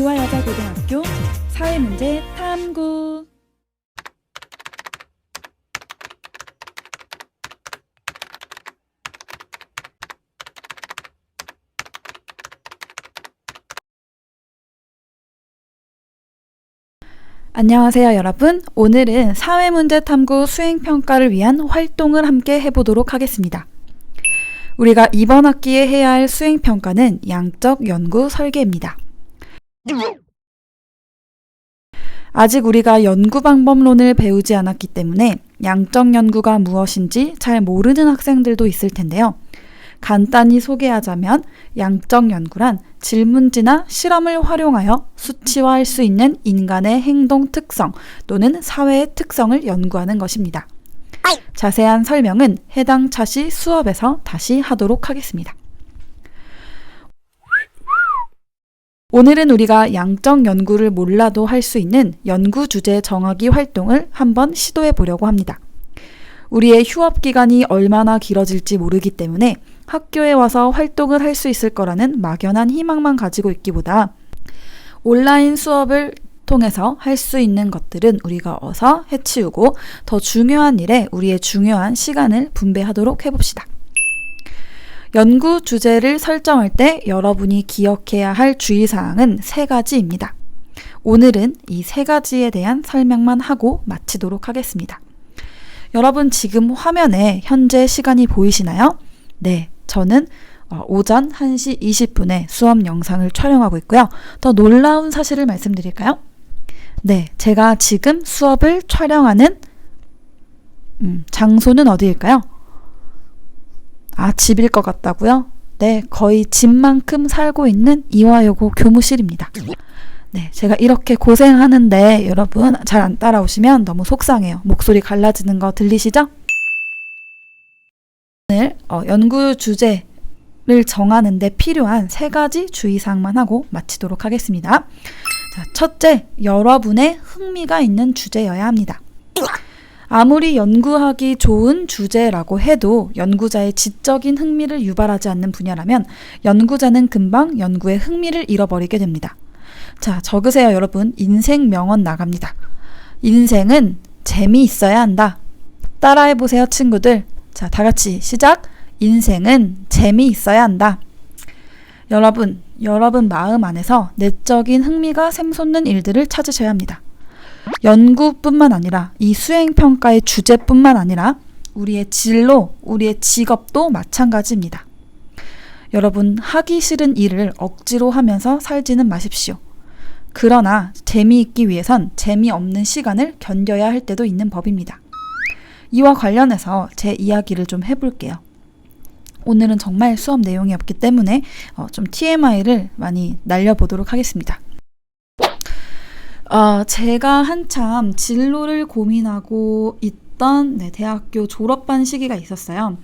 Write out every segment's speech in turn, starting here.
이화여자고등학교 사회문제 탐구. 안녕하세요 여러분. 오늘은 사회문제 탐구 수행평가를 위한 활동을 함께 해보도록 하겠습니다. 우리가 이번 학기에 해야 할 수행평가는 양적 연구 설계입니다. 아직 우리가 연구 방법론을 배우지 않았기 때문에 양적 연구가 무엇인지 잘 모르는 학생들도 있을 텐데요. 간단히 소개하자면 양적 연구란 질문지나 실험을 활용하여 수치화할 수 있는 인간의 행동 특성 또는 사회의 특성을 연구하는 것입니다. 자세한 설명은 해당 차시 수업에서 다시 하도록 하겠습니다. 오늘은 우리가 양적 연구를 몰라도 할 수 있는 연구 주제 정하기 활동을 한번 시도해 보려고 합니다. 우리의 휴업 기간이 얼마나 길어질지 모르기 때문에 학교에 와서 활동을 할 수 있을 거라는 막연한 희망만 가지고 있기보다 온라인 수업을 통해서 할 수 있는 것들은 우리가 어서 해치우고 더 중요한 일에 우리의 중요한 시간을 분배하도록 해봅시다. 연구 주제를 설정할 때 여러분이 기억해야 할 주의사항은 3가지입니다. 오늘은 이 3가지에 대한 설명만 하고 마치도록 하겠습니다. 여러분 지금 화면에 현재 시간이 보이시나요? 네, 저는 오전 1시 20분에 수업 영상을 촬영하고 있고요. 더 놀라운 사실을 말씀드릴까요? 네, 제가 지금 수업을 촬영하는 장소는 어디일까요? 집일 것 같다고요? 네, 거의 집만큼 살고 있는 이화여고 교무실입니다. 네, 제가 이렇게 고생하는데 여러분 잘 안 따라오시면 너무 속상해요. 목소리 갈라지는 거 들리시죠? 오늘 연구 주제를 정하는 데 필요한 3가지 주의사항만 하고 마치도록 하겠습니다. 자, 첫째, 여러분의 흥미가 있는 주제여야 합니다. 아무리 연구하기 좋은 주제라고 해도 연구자의 지적인 흥미를 유발하지 않는 분야라면 연구자는 금방 연구의 흥미를 잃어버리게 됩니다. 자, 적으세요 여러분. 인생 명언 나갑니다. 인생은 재미있어야 한다. 따라해보세요 친구들. 자, 다같이 시작. 인생은 재미있어야 한다. 여러분 마음 안에서 내적인 흥미가 샘솟는 일들을 찾으셔야 합니다. 연구뿐만 아니라 이 수행평가의 주제뿐만 아니라 우리의 진로, 우리의 직업도 마찬가지입니다. 여러분 하기 싫은 일을 억지로 하면서 살지는 마십시오. 그러나 재미있기 위해선 재미없는 시간을 견뎌야 할 때도 있는 법입니다. 이와 관련해서 제 이야기를 좀 해볼게요. 오늘은 정말 수업 내용이 없기 때문에 좀 TMI를 많이 날려보도록 하겠습니다. 제가 한참 진로를 고민하고 있던 대학교 졸업반 시기가 있었어요.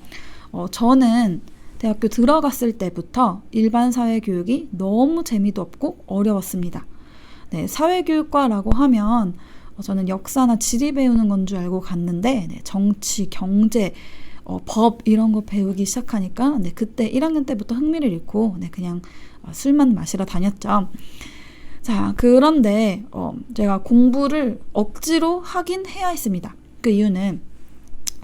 저는 대학교 들어갔을 때부터 일반 사회교육이 너무 재미도 없고 어려웠습니다. 네, 사회교육과라고 하면 저는 역사나 지리 배우는 건 줄 알고 갔는데 정치, 경제, 법 이런 거 배우기 시작하니까 그때 1학년 때부터 흥미를 잃고 그냥 술만 마시러 다녔죠. 자, 그런데 제가 공부를 억지로 하긴 해야 했습니다. 그 이유는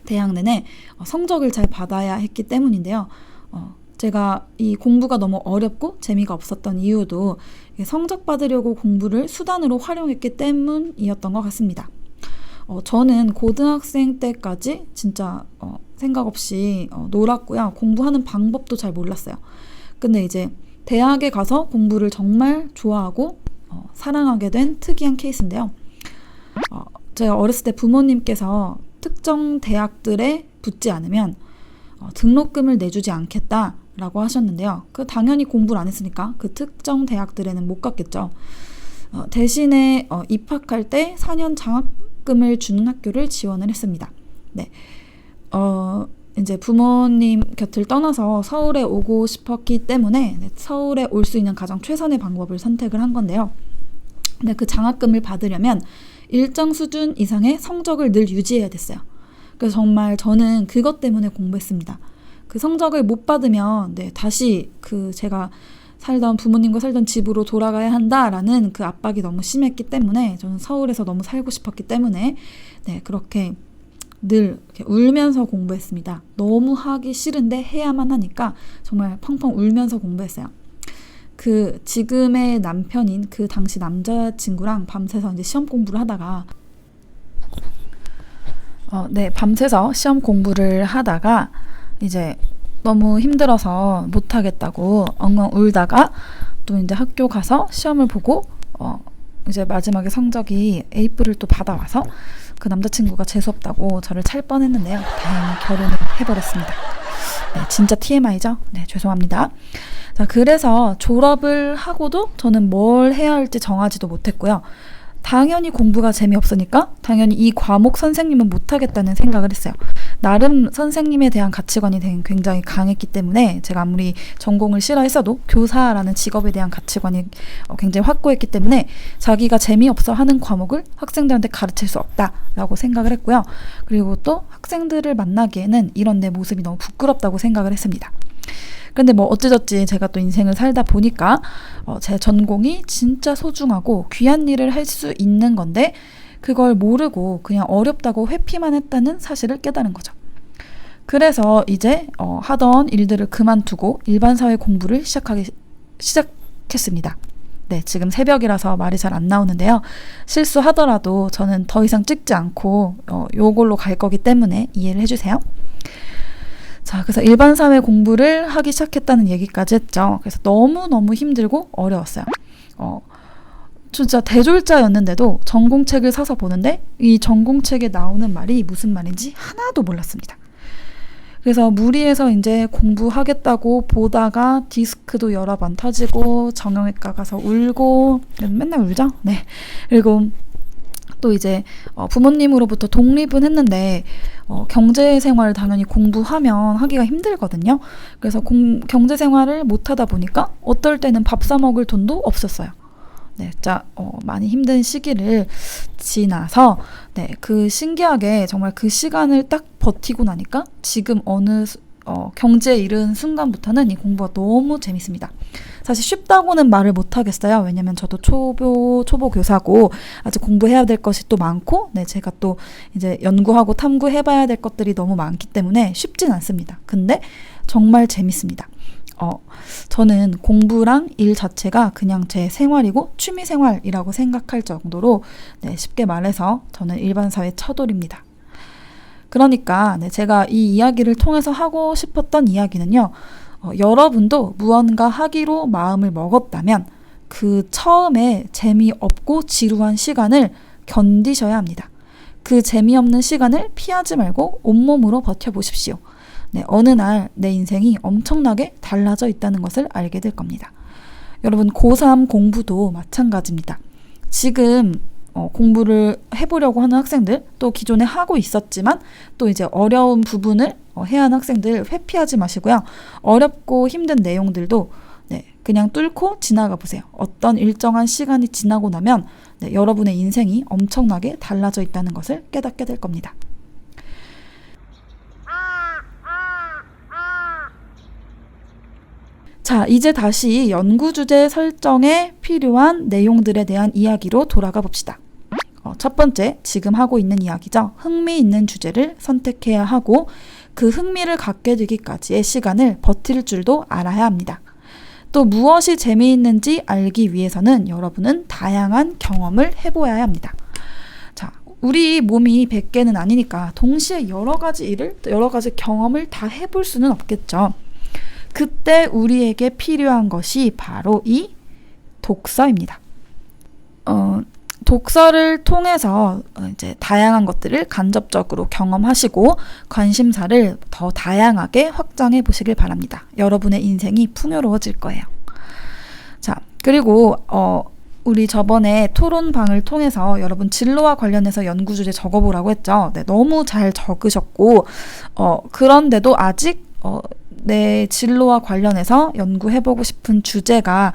대학 내내 성적을 잘 받아야 했기 때문인데요. 제가 이 공부가 너무 어렵고 재미가 없었던 이유도 성적 받으려고 공부를 수단으로 활용했기 때문이었던 것 같습니다. 저는 고등학생 때까지 진짜 생각 없이 놀았고요. 공부하는 방법도 잘 몰랐어요. 근데 이제 대학에 가서 공부를 정말 좋아하고 사랑하게 된 특이한 케이스인데요. 제가 어렸을 때 부모님께서 특정 대학들에 붙지 않으면 등록금을 내주지 않겠다라고 하셨는데요. 당연히 공부를 안 했으니까 그 특정 대학들에는 못 갔겠죠. 대신에 입학할 때 4년 장학금을 주는 학교를 지원을 했습니다. 네. 이제 부모님 곁을 떠나서 서울에 오고 싶었기 때문에 서울에 올 수 있는 가장 최선의 방법을 선택을 한 건데요. 근데 그 장학금을 받으려면 일정 수준 이상의 성적을 늘 유지해야 됐어요. 그래서 정말 저는 그것 때문에 공부했습니다. 그 성적을 못 받으면 다시 제가 부모님과 살던 집으로 돌아가야 한다라는 그 압박이 너무 심했기 때문에, 저는 서울에서 너무 살고 싶었기 때문에 네, 그렇게 늘 이렇게 울면서 공부했습니다. 너무 하기 싫은데 해야만 하니까 정말 펑펑 울면서 공부했어요. 그 지금의 남편인 그 당시 남자친구랑 밤새서 이제 시험 공부를 하다가 밤새서 시험 공부를 하다가 이제 너무 힘들어서 못하겠다고 엉엉 울다가 또 이제 학교 가서 시험을 보고 이제 마지막에 성적이 A뿔을 또 받아와서 그 남자친구가 재수없다고 저를 찰 뻔했는데요. 다행히 결혼을 해버렸습니다. 네, 진짜 TMI죠? 네, 죄송합니다. 자, 그래서 졸업을 하고도 저는 뭘 해야 할지 정하지도 못했고요. 당연히 공부가 재미없으니까 당연히 이 과목 선생님은 못하겠다는 생각을 했어요. 나름 선생님에 대한 가치관이 굉장히 강했기 때문에, 제가 아무리 전공을 싫어했어도 교사라는 직업에 대한 가치관이 굉장히 확고했기 때문에 자기가 재미없어 하는 과목을 학생들한테 가르칠 수 없다라고 생각을 했고요. 그리고 또 학생들을 만나기에는 이런 내 모습이 너무 부끄럽다고 생각을 했습니다. 근데 뭐 어찌저찌 제가 또 인생을 살다 보니까 제 전공이 진짜 소중하고 귀한 일을 할 수 있는 건데 그걸 모르고 그냥 어렵다고 회피만 했다는 사실을 깨달은 거죠. 그래서 이제 하던 일들을 그만두고 일반 사회 공부를 시작했습니다. 네, 지금 새벽이라서 말이 잘 안 나오는데요. 실수하더라도 저는 더 이상 찍지 않고 요걸로 갈 거기 때문에 이해를 해주세요. 자, 그래서 일반 사회 공부를 하기 시작했다는 얘기까지 했죠. 그래서 너무너무 힘들고 어려웠어요. 진짜 대졸자였는데도 전공책을 사서 보는데 이 전공책에 나오는 말이 무슨 말인지 하나도 몰랐습니다. 그래서 무리해서 이제 공부하겠다고 보다가 디스크도 여러 번 터지고 정형외과 가서 울고, 맨날 울죠? 네. 그리고 또 이제 부모님으로부터 독립은 했는데 경제생활을 당연히 공부하면 하기가 힘들거든요. 그래서 경제생활을 못하다 보니까 어떨 때는 밥 사 먹을 돈도 없었어요. 네, 진짜 많이 힘든 시기를 지나서 네, 그 신기하게 정말 그 시간을 딱 버티고 나니까 지금 어느 경제에 이른 순간부터는 이 공부가 너무 재밌습니다. 사실 쉽다고는 말을 못하겠어요. 왜냐면 저도 초보 교사고 아직 공부해야 될 것이 또 많고, 네, 제가 또 이제 연구하고 탐구해봐야 될 것들이 너무 많기 때문에 쉽진 않습니다. 근데 정말 재밌습니다. 저는 공부랑 일 자체가 그냥 제 생활이고 취미 생활이라고 생각할 정도로, 네, 쉽게 말해서 저는 일반 사회 처돌입니다. 그러니까 네, 제가 이 이야기를 통해서 하고 싶었던 이야기는요, 여러분도 무언가 하기로 마음을 먹었다면 그 처음에 재미없고 지루한 시간을 견디셔야 합니다. 그 재미없는 시간을 피하지 말고 온몸으로 버텨보십시오. 네, 어느 날 내 인생이 엄청나게 달라져 있다는 것을 알게 될 겁니다. 여러분, 고3 공부도 마찬가지입니다. 지금 공부를 해보려고 하는 학생들, 또 기존에 하고 있었지만 또 이제 어려운 부분을 해야 하는 학생들 회피하지 마시고요. 어렵고 힘든 내용들도 네, 그냥 뚫고 지나가 보세요. 어떤 일정한 시간이 지나고 나면 네, 여러분의 인생이 엄청나게 달라져 있다는 것을 깨닫게 될 겁니다. 자, 이제 다시 연구 주제 설정에 필요한 내용들에 대한 이야기로 돌아가 봅시다. 첫 번째, 지금 하고 있는 이야기죠. 흥미있는 주제를 선택해야 하고 그 흥미를 갖게 되기까지의 시간을 버틸 줄도 알아야 합니다. 또 무엇이 재미있는지 알기 위해서는 여러분은 다양한 경험을 해보아야 합니다. 자, 우리 몸이 100개는 아니니까 동시에 여러 가지 경험을 다 해볼 수는 없겠죠. 그때 우리에게 필요한 것이 바로 이 독서입니다. 독서를 통해서 이제 다양한 것들을 간접적으로 경험하시고 관심사를 더 다양하게 확장해 보시길 바랍니다. 여러분의 인생이 풍요로워질 거예요. 자, 그리고 우리 저번에 토론방을 통해서 여러분 진로와 관련해서 연구 주제 적어보라고 했죠. 네, 너무 잘 적으셨고 그런데도 아직 내 진로와 관련해서 연구해보고 싶은 주제가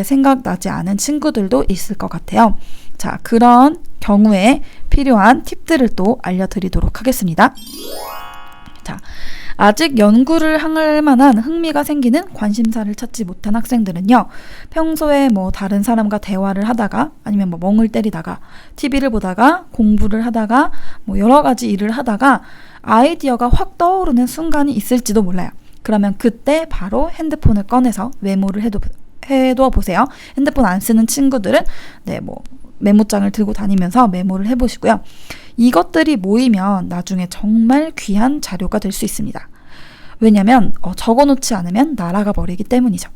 생각나지 않은 친구들도 있을 것 같아요. 자, 그런 경우에 필요한 팁들을 또 알려드리도록 하겠습니다. 자, 아직 연구를 할 만한 흥미가 생기는 관심사를 찾지 못한 학생들은요, 평소에 뭐 다른 사람과 대화를 하다가 아니면 뭐 멍을 때리다가 TV를 보다가 공부를 하다가 뭐 여러 가지 일을 하다가 아이디어가 확 떠오르는 순간이 있을지도 몰라요. 그러면 그때 바로 핸드폰을 꺼내서 메모를 해둬 보세요. 핸드폰 안 쓰는 친구들은 뭐 메모장을 들고 다니면서 메모를 해보시고요. 이것들이 모이면 나중에 정말 귀한 자료가 될 수 있습니다. 왜냐면 적어놓지 않으면 날아가 버리기 때문이죠.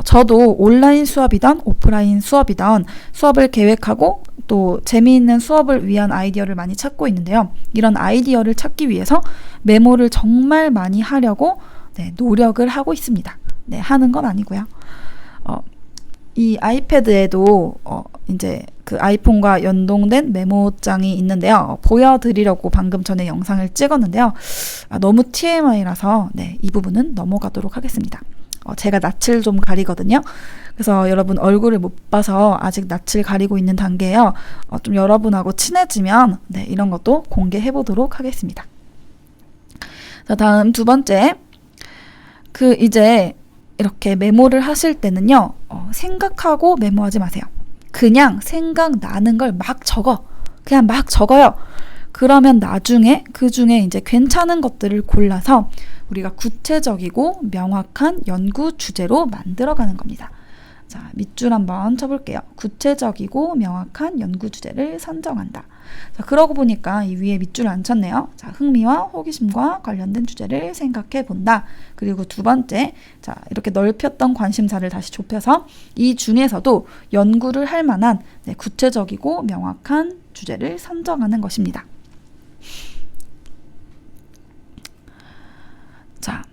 저도 온라인 수업이든 오프라인 수업이든 수업을 계획하고 또 재미있는 수업을 위한 아이디어를 많이 찾고 있는데요. 이런 아이디어를 찾기 위해서 메모를 정말 많이 하려고 노력을 하고 있습니다. 하는 건 아니고요. 이 아이패드에도 이제 그 아이폰과 연동된 메모장이 있는데요. 보여드리려고 방금 전에 영상을 찍었는데요. 너무 TMI라서 이 부분은 넘어가도록 하겠습니다. 제가 낯을 좀 가리거든요. 그래서 여러분 얼굴을 못 봐서 아직 낯을 가리고 있는 단계예요. 좀 여러분하고 친해지면 이런 것도 공개해 보도록 하겠습니다. 자, 다음 두 번째. 이제 이렇게 메모를 하실 때는요, 생각하고 메모하지 마세요. 그냥 생각나는 걸 막 적어. 그냥 막 적어요. 그러면 나중에 그 중에 이제 괜찮은 것들을 골라서 우리가 구체적이고 명확한 연구 주제로 만들어가는 겁니다. 자, 밑줄 한번 쳐볼게요. 구체적이고 명확한 연구 주제를 선정한다. 자, 그러고 보니까 이 위에 밑줄을 안 쳤네요. 자, 흥미와 호기심과 관련된 주제를 생각해 본다. 그리고 두 번째, 자, 이렇게 넓혔던 관심사를 다시 좁혀서 이 중에서도 연구를 할 만한 구체적이고 명확한 주제를 선정하는 것입니다. 자,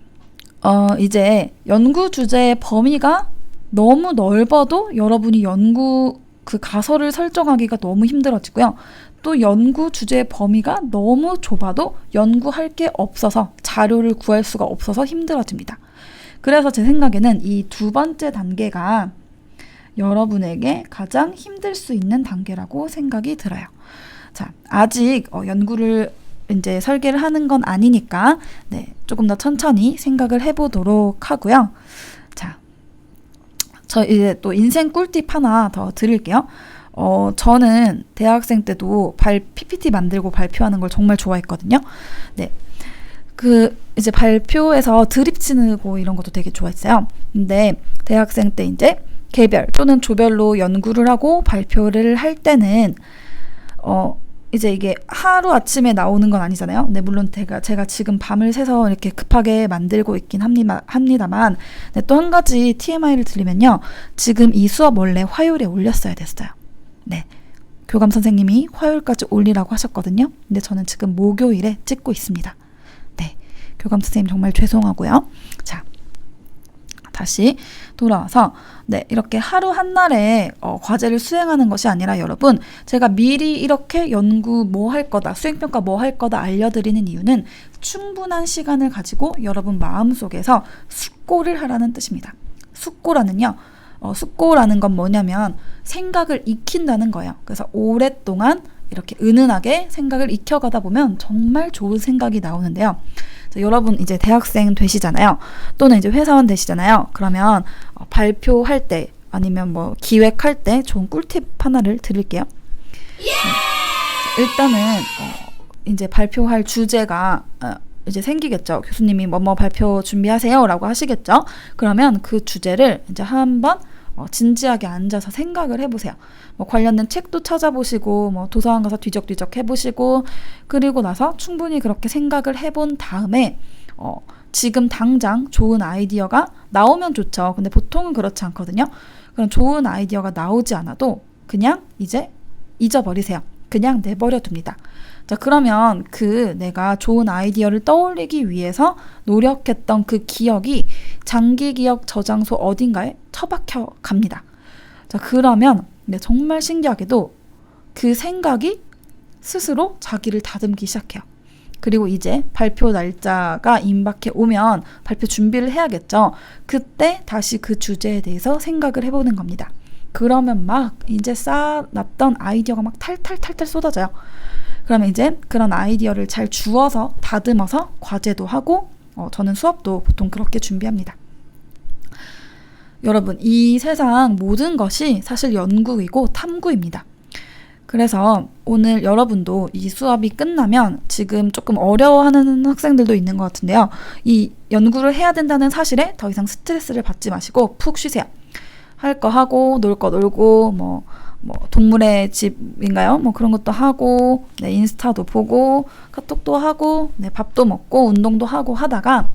이제 연구 주제의 범위가 너무 넓어도 여러분이 연구 그 가설을 설정하기가 너무 힘들어지고요. 또 연구 주제의 범위가 너무 좁아도 연구할 게 없어서 자료를 구할 수가 없어서 힘들어집니다. 그래서 제 생각에는 이 두 번째 단계가 여러분에게 가장 힘들 수 있는 단계라고 생각이 들어요. 자, 아직 연구를 이제 설계를 하는 건 아니니까 조금 더 천천히 생각을 해보도록 하고요. 자, 저 이제 또 인생 꿀팁 하나 더 드릴게요. 저는 대학생 때도 PPT 만들고 발표하는 걸 정말 좋아했거든요. 이제 발표에서 드립 치는 거 이런 것도 되게 좋아했어요. 근데 대학생 때 이제 개별 또는 조별로 연구를 하고 발표를 할 때는 이제 이게 하루 아침에 나오는 건 아니잖아요. 물론 제가 지금 밤을 새서 이렇게 급하게 만들고 있긴 합니다만, 또 한 가지 TMI를 드리면요. 지금 이 수업 원래 화요일에 올렸어야 됐어요. 교감 선생님이 화요일까지 올리라고 하셨거든요. 근데 저는 지금 목요일에 찍고 있습니다. 교감 선생님 정말 죄송하고요. 자, 다시 돌아와서 이렇게 하루 한날에 과제를 수행하는 것이 아니라 여러분, 제가 미리 이렇게 연구 뭐 할 거다, 수행평가 뭐 할 거다 알려드리는 이유는 충분한 시간을 가지고 여러분 마음속에서 숙고를 하라는 뜻입니다. 숙고라는 건 뭐냐면 생각을 익힌다는 거예요. 그래서 오랫동안 이렇게 은은하게 생각을 익혀가다 보면 정말 좋은 생각이 나오는데요. 여러분 이제 대학생 되시잖아요. 또는 이제 회사원 되시잖아요. 그러면 발표할 때 아니면 뭐 기획할 때 좋은 꿀팁 하나를 드릴게요. 일단은 이제 발표할 주제가 이제 생기겠죠. 교수님이 뭐뭐 발표 준비하세요 라고 하시겠죠. 그러면 그 주제를 이제 한번 진지하게 앉아서 생각을 해보세요. 뭐 관련된 책도 찾아보시고 뭐 도서관 가서 뒤적뒤적 해보시고, 그리고 나서 충분히 그렇게 생각을 해본 다음에 지금 당장 좋은 아이디어가 나오면 좋죠. 근데 보통은 그렇지 않거든요. 그럼 좋은 아이디어가 나오지 않아도 그냥 이제 잊어버리세요. 그냥 내버려 둡니다. 자, 그러면 내가 좋은 아이디어를 떠올리기 위해서 노력했던 그 기억이 장기 기억 저장소 어딘가에 처박혀 갑니다. 자, 그러면 정말 신기하게도 그 생각이 스스로 자기를 다듬기 시작해요. 그리고 이제 발표 날짜가 임박해 오면 발표 준비를 해야겠죠. 그때 다시 그 주제에 대해서 생각을 해보는 겁니다. 그러면 막 이제 쌓아놨던 아이디어가 막 탈탈탈탈 쏟아져요. 그러면 이제 그런 아이디어를 잘 주워서 다듬어서 과제도 하고 저는 수업도 보통 그렇게 준비합니다. 여러분, 이 세상 모든 것이 사실 연구이고 탐구입니다. 그래서 오늘 여러분도 이 수업이 끝나면 지금 조금 어려워하는 학생들도 있는 것 같은데요. 이 연구를 해야 된다는 사실에 더 이상 스트레스를 받지 마시고 푹 쉬세요. 할 거 하고 놀 거 놀고 뭐 동물의 집인가요? 뭐 그런 것도 하고 네, 인스타도 보고 카톡도 하고 네, 밥도 먹고 운동도 하고 하다가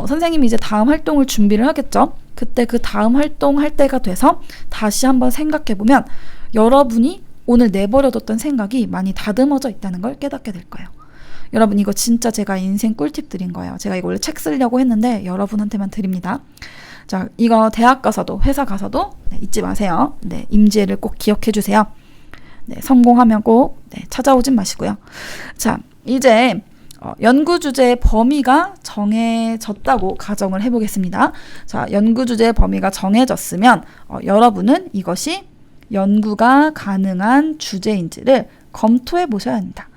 선생님이 이제 다음 활동을 준비를 하겠죠. 그때 그 다음 활동 할 때가 돼서 다시 한번 생각해보면 여러분이 오늘 내버려뒀던 생각이 많이 다듬어져 있다는 걸 깨닫게 될 거예요. 여러분, 이거 진짜 제가 인생 꿀팁 드린 거예요. 제가 이거 원래 책 쓰려고 했는데 여러분한테만 드립니다. 자, 이거 대학 가서도 회사 가서도 네, 잊지 마세요. 네, 임지혜를 꼭 기억해 주세요. 네, 성공하면 꼭 찾아오진 마시고요. 자, 이제 연구 주제의 범위가 정해졌다고 가정을 해보겠습니다. 자, 연구 주제의 범위가 정해졌으면 여러분은 이것이 연구가 가능한 주제인지를 검토해 보셔야 합니다.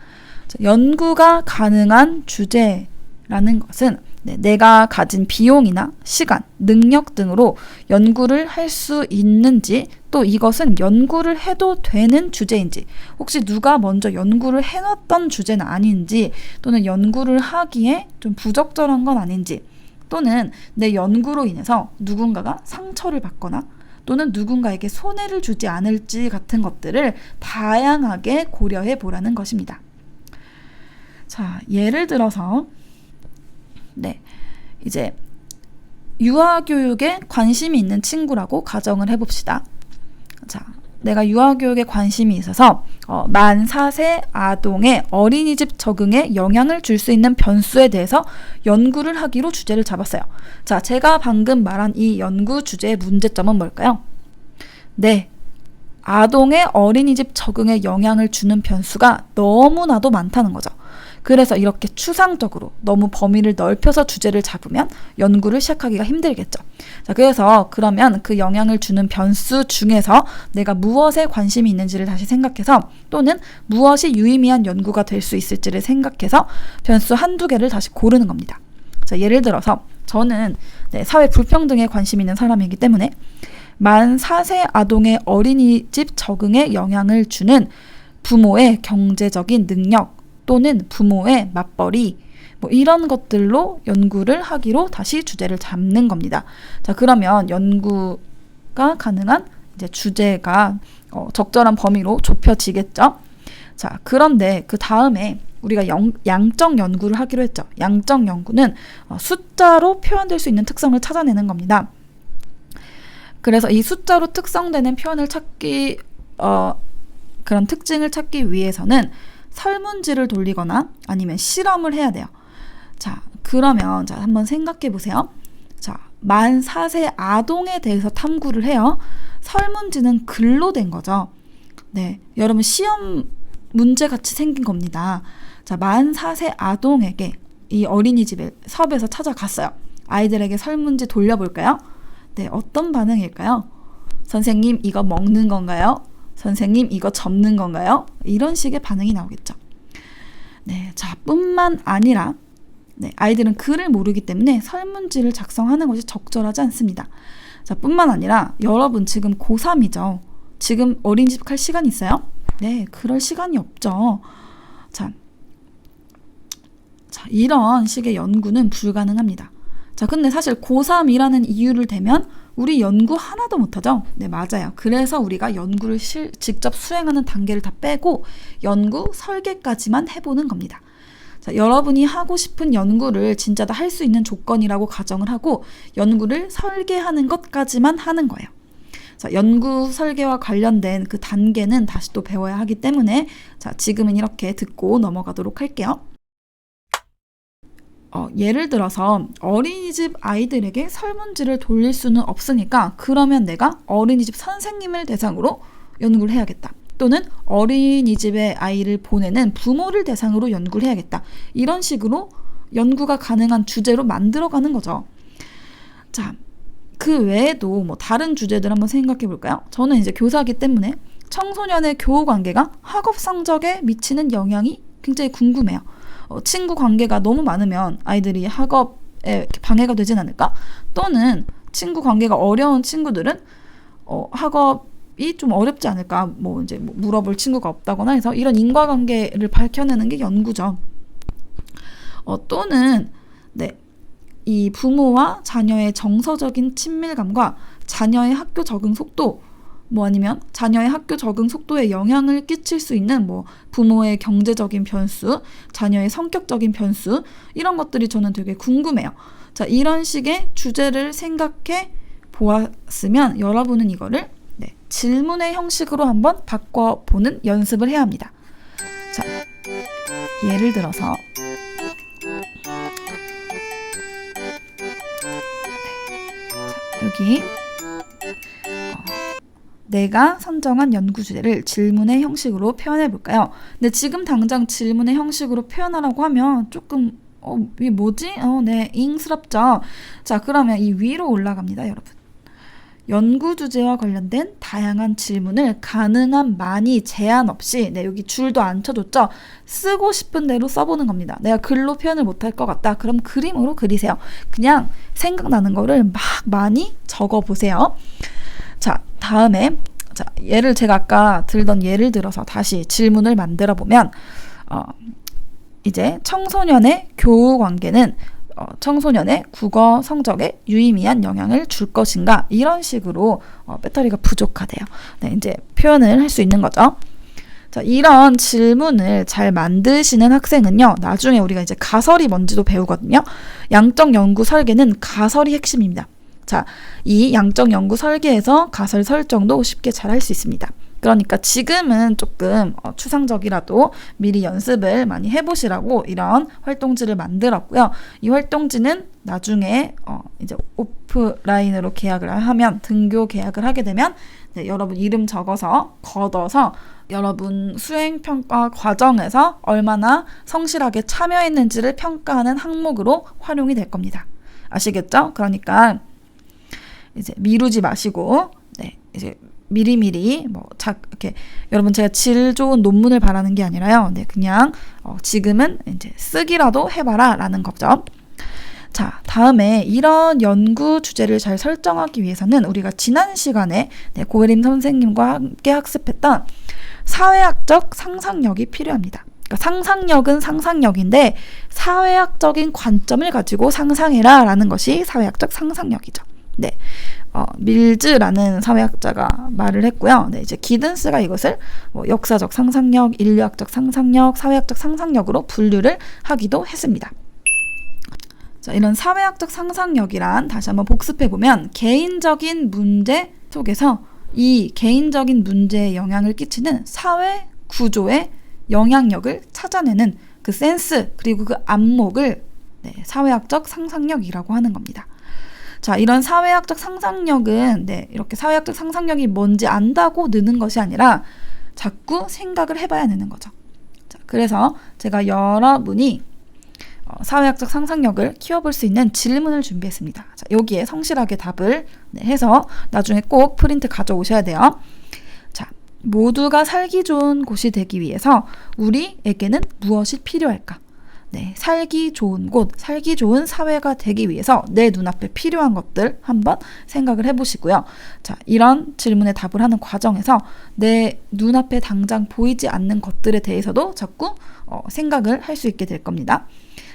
자, 연구가 가능한 주제라는 것은 내가 가진 비용이나 시간, 능력 등으로 연구를 할 수 있는지, 또 이것은 연구를 해도 되는 주제인지, 혹시 누가 먼저 연구를 해놨던 주제는 아닌지, 또는 연구를 하기에 좀 부적절한 건 아닌지, 또는 내 연구로 인해서 누군가가 상처를 받거나 또는 누군가에게 손해를 주지 않을지 같은 것들을 다양하게 고려해 보라는 것입니다. 자, 예를 들어서 이제 유아교육에 관심이 있는 친구라고 가정을 해봅시다. 자, 내가 유아교육에 관심이 있어서 만 4세 아동의 어린이집 적응에 영향을 줄 수 있는 변수에 대해서 연구를 하기로 주제를 잡았어요. 자, 제가 방금 말한 이 연구 주제의 문제점은 뭘까요? 네, 아동의 어린이집 적응에 영향을 주는 변수가 너무나도 많다는 거죠. 그래서 이렇게 추상적으로 너무 범위를 넓혀서 주제를 잡으면 연구를 시작하기가 힘들겠죠. 자, 그래서 그러면 그 영향을 주는 변수 중에서 내가 무엇에 관심이 있는지를 다시 생각해서, 또는 무엇이 유의미한 연구가 될 수 있을지를 생각해서 변수 한두 개를 다시 고르는 겁니다. 자, 예를 들어서 저는 사회 불평등에 관심 있는 사람이기 때문에 만 4세 아동의 어린이집 적응에 영향을 주는 부모의 경제적인 능력 또는 부모의 맞벌이 이런 것들로 연구를 하기로 다시 주제를 잡는 겁니다. 자, 그러면 연구가 가능한 이제 주제가 적절한 범위로 좁혀지겠죠. 자, 그런데 그 다음에 우리가 양적 연구를 하기로 했죠. 양적 연구는 숫자로 표현될 수 있는 특성을 찾아내는 겁니다. 그래서 이 숫자로 특성되는 표현을 찾기 그런 특징을 찾기 위해서는 설문지를 돌리거나 아니면 실험을 해야 돼요. 자, 그러면 한번 생각해 보세요. 자, 만 4세 아동에 대해서 탐구를 해요. 설문지는 글로 된 거죠. 네, 여러분 시험 문제 같이 생긴 겁니다. 자, 만 4세 아동에게 이 어린이집에 섭에서 찾아갔어요. 아이들에게 설문지 돌려볼까요? 네, 어떤 반응일까요? 선생님, 이거 먹는 건가요? 선생님, 이거 접는 건가요? 이런 식의 반응이 나오겠죠. 네, 자, 뿐만 아니라 아이들은 글을 모르기 때문에 설문지를 작성하는 것이 적절하지 않습니다. 자, 뿐만 아니라 여러분 지금 고3이죠. 지금 어린이집 갈 시간 있어요? 네, 그럴 시간이 없죠. 자, 이런 식의 연구는 불가능합니다. 자, 근데 사실 고3이라는 이유를 대면 우리 연구 하나도 못하죠? 네, 맞아요. 그래서 우리가 연구를 직접 수행하는 단계를 다 빼고 연구 설계까지만 해보는 겁니다. 자, 여러분이 하고 싶은 연구를 진짜 다 할 수 있는 조건이라고 가정을 하고 연구를 설계하는 것까지만 하는 거예요. 자, 연구 설계와 관련된 그 단계는 다시 또 배워야 하기 때문에 자, 지금은 이렇게 듣고 넘어가도록 할게요. 예를 들어서 어린이집 아이들에게 설문지를 돌릴 수는 없으니까 그러면 내가 어린이집 선생님을 대상으로 연구를 해야겠다. 또는 어린이집에 아이를 보내는 부모를 대상으로 연구를 해야겠다. 이런 식으로 연구가 가능한 주제로 만들어가는 거죠. 자, 그 외에도 뭐 다른 주제들 한번 생각해 볼까요? 저는 이제 교사이기 때문에 청소년의 교우 관계가 학업 성적에 미치는 영향이 굉장히 궁금해요. 친구 관계가 너무 많으면 아이들이 학업에 방해가 되진 않을까? 또는 친구 관계가 어려운 친구들은 학업이 좀 어렵지 않을까? 뭐 이제 물어볼 친구가 없다거나 해서 이런 인과관계를 밝혀내는 게 연구죠. 또는 네, 이 부모와 자녀의 정서적인 친밀감과 자녀의 학교 적응 속도, 뭐 아니면 자녀의 학교 적응 속도에 영향을 끼칠 수 있는 뭐 부모의 경제적인 변수, 자녀의 성격적인 변수, 이런 것들이 저는 되게 궁금해요. 자, 이런 식의 주제를 생각해 보았으면 여러분은 이거를 질문의 형식으로 한번 바꿔보는 연습을 해야 합니다. 자, 예를 들어서 여기 내가 선정한 연구 주제를 질문의 형식으로 표현해 볼까요? 근데 지금 당장 질문의 형식으로 표현하라고 하면 조금 이게 뭐지? 네, 잉스럽죠. 자, 그러면 이 위로 올라갑니다, 여러분. 연구 주제와 관련된 다양한 질문을 가능한 많이 제한 없이, 여기 줄도 안 쳐줬죠? 쓰고 싶은 대로 써보는 겁니다. 내가 글로 표현을 못할 것 같다. 그럼 그림으로 그리세요. 그냥 생각나는 거를 막 많이 적어보세요. 자, 다음에 예를 제가 아까 들던 예를 들어서 다시 질문을 만들어 보면 이제 청소년의 교우 관계는 청소년의 국어 성적에 유의미한 영향을 줄 것인가, 이런 식으로 배터리가 부족하대요. 이제 표현을 할 수 있는 거죠. 자, 이런 질문을 잘 만드시는 학생은요, 나중에 우리가 이제 가설이 뭔지도 배우거든요. 양적 연구 설계는 가설이 핵심입니다. 자, 이 양적 연구 설계에서 가설 설정도 쉽게 잘 할 수 있습니다. 그러니까 지금은 조금 추상적이라도 미리 연습을 많이 해보시라고 이런 활동지를 만들었고요. 이 활동지는 나중에 이제 오프라인으로 계약을 하면, 등교 계약을 하게 되면 여러분 이름 적어서 걷어서 여러분 수행평가 과정에서 얼마나 성실하게 참여했는지를 평가하는 항목으로 활용이 될 겁니다. 아시겠죠? 그러니까 이제 미루지 마시고 이제 미리미리 이렇게 여러분, 제가 질 좋은 논문을 바라는 게 아니라요. 그냥 지금은 이제 쓰기라도 해봐라라는 거죠. 자, 다음에 이런 연구 주제를 잘 설정하기 위해서는 우리가 지난 시간에 고혜림 선생님과 함께 학습했던 사회학적 상상력이 필요합니다. 그러니까 상상력은 상상력인데 사회학적인 관점을 가지고 상상해라 라는 것이 사회학적 상상력이죠. 밀즈라는 사회학자가 말을 했고요. 이제 기든스가 이것을 역사적 상상력, 인류학적 상상력, 사회학적 상상력으로 분류를 하기도 했습니다. 자, 이런 사회학적 상상력이란, 다시 한번 복습해보면, 개인적인 문제 속에서 이 개인적인 문제에 영향을 끼치는 사회 구조의 영향력을 찾아내는 그 센스, 그리고 그 안목을 사회학적 상상력이라고 하는 겁니다. 자, 이런 사회학적 상상력은 이렇게 사회학적 상상력이 뭔지 안다고 느는 것이 아니라 자꾸 생각을 해봐야 느는 거죠. 자, 그래서 제가 여러분이 사회학적 상상력을 키워볼 수 있는 질문을 준비했습니다. 자, 여기에 성실하게 답을 해서 나중에 꼭 프린트 가져오셔야 돼요. 자, 모두가 살기 좋은 곳이 되기 위해서 우리에게는 무엇이 필요할까? 살기 좋은 곳, 살기 좋은 사회가 되기 위해서 내 눈앞에 필요한 것들 한번 생각을 해보시고요. 자, 이런 질문에 답을 하는 과정에서 내 눈앞에 당장 보이지 않는 것들에 대해서도 자꾸 생각을 할 수 있게 될 겁니다.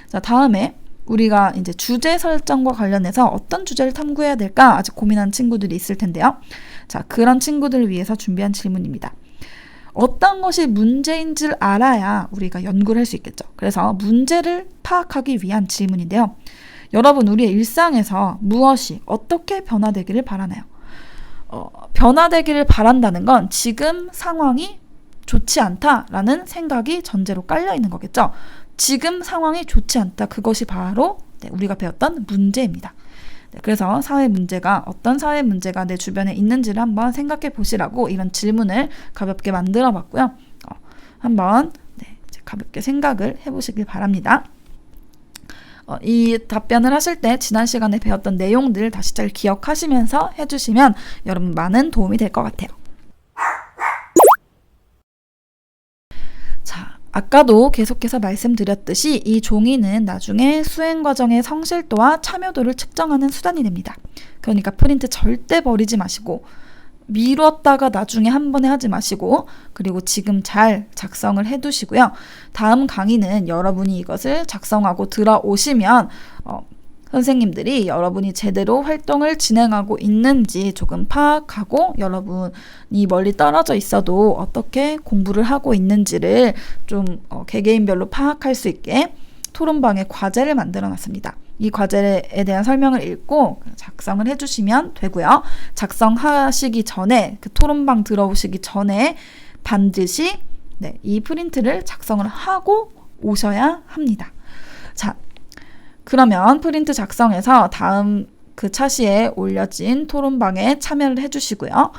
자, 다음에 우리가 이제 주제 설정과 관련해서 어떤 주제를 탐구해야 될까 아직 고민하는 친구들이 있을 텐데요. 자, 그런 친구들을 위해서 준비한 질문입니다. 어떤 것이 문제인지를 알아야 우리가 연구를 할 수 있겠죠. 그래서 문제를 파악하기 위한 질문인데요. 여러분, 우리의 일상에서 무엇이 어떻게 변화되기를 바라나요? 변화되기를 바란다는 건 지금 상황이 좋지 않다라는 생각이 전제로 깔려 있는 거겠죠. 지금 상황이 좋지 않다. 그것이 바로 우리가 배웠던 문제입니다. 그래서 사회 문제가, 어떤 사회 문제가 내 주변에 있는지를 한번 생각해 보시라고 이런 질문을 가볍게 만들어 봤고요. 한번 가볍게 생각을 해보시길 바랍니다. 이 답변을 하실 때 지난 시간에 배웠던 내용들 다시 잘 기억하시면서 해주시면 여러분 많은 도움이 될 것 같아요. 자, 아까도 계속해서 말씀드렸듯이 이 종이는 나중에 수행 과정의 성실도와 참여도를 측정하는 수단이 됩니다. 그러니까 프린트 절대 버리지 마시고 미뤘다가 나중에 한 번에 하지 마시고, 그리고 지금 잘 작성을 해두시고요. 다음 강의는 여러분이 이것을 작성하고 들어오시면 선생님들이 여러분이 제대로 활동을 진행하고 있는지 조금 파악하고 여러분이 멀리 떨어져 있어도 어떻게 공부를 하고 있는지를 좀 개개인별로 파악할 수 있게 토론방에 과제를 만들어 놨습니다. 이 과제에 대한 설명을 읽고 작성을 해주시면 되고요. 작성하시기 전에, 그 토론방 들어오시기 전에 반드시 이 프린트를 작성을 하고 오셔야 합니다. 자, 그러면 프린트 작성해서 다음 그 차시에 올려진 토론방에 참여를 해주시고요.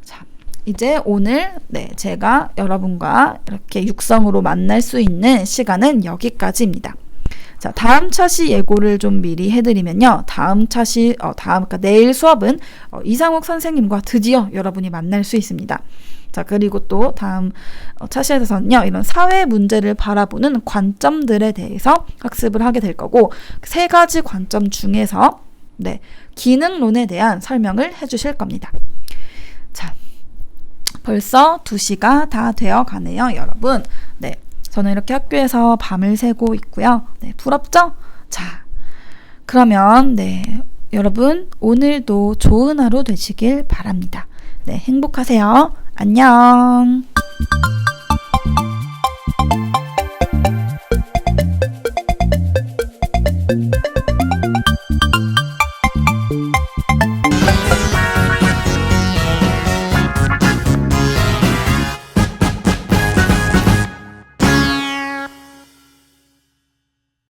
자, 이제 오늘 제가 여러분과 이렇게 육성으로 만날 수 있는 시간은 여기까지입니다. 자, 다음 차시 예고를 좀 미리 해드리면요. 다음 차시, 그러니까 내일 수업은 이상욱 선생님과 드디어 여러분이 만날 수 있습니다. 자, 그리고 또 다음 차시에서는요, 이런 사회 문제를 바라보는 관점들에 대해서 학습을 하게 될 거고, 3가지 관점 중에서 기능론에 대한 설명을 해주실 겁니다. 자, 벌써 2시가 다 되어 가네요, 여러분. 저는 이렇게 학교에서 밤을 새고 있고요. 부럽죠? 자, 그러면 여러분 오늘도 좋은 하루 되시길 바랍니다. 행복하세요. 안녕.